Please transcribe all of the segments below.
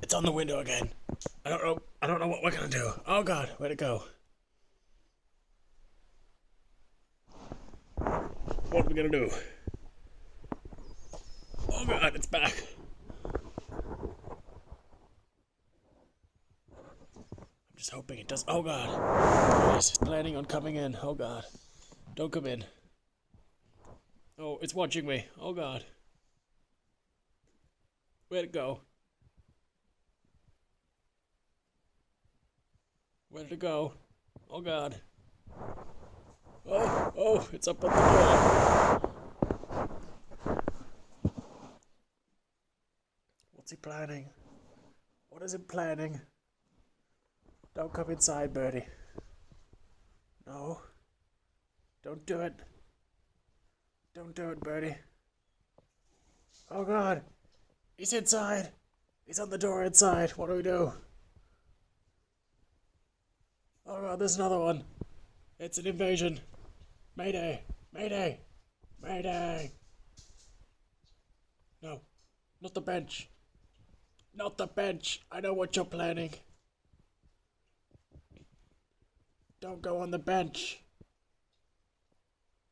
It's on the window again. I don't know. I don't know what we're gonna do. Oh God, where'd it go? What are we gonna do? Oh God, it's back. I'm just hoping it does. Oh God. Yes, it's planning on coming in. Oh God. Don't come in. Oh, it's watching me. Oh God. Where'd it go? Where did it go? Oh God. Oh, it's up on the door. What's he planning? What is he planning? Don't come inside, Birdie. No. Don't do it. Don't do it, Birdie. Oh God. He's inside. He's on the door inside. What do we do? Oh God, there's another one. It's an invasion. Mayday. Mayday. Mayday. No. Not the bench. Not the bench. I know what you're planning. Don't go on the bench.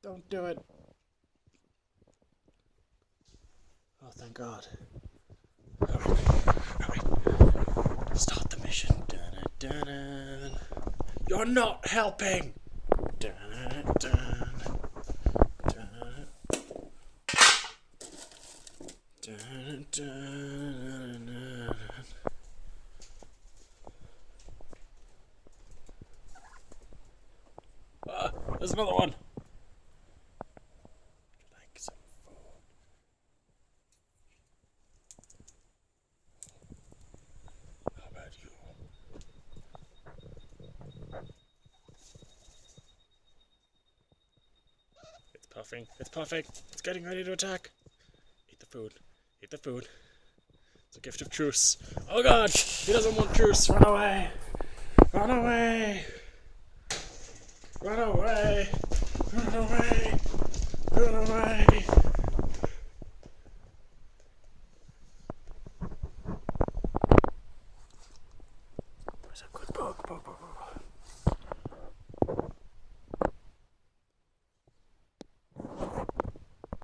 Don't do it. Oh, thank God. Hurry. Start the mission. Dun-dun-dun. You're not helping. Dun-dun-dun. Dun-dun-dun. There's another one. Like some food. How about you? It's puffing. It's puffing. It's getting ready to attack. Eat the food. Eat the food. It's a gift of truce. Oh God! He doesn't want truce. Run away! Run away! Run away!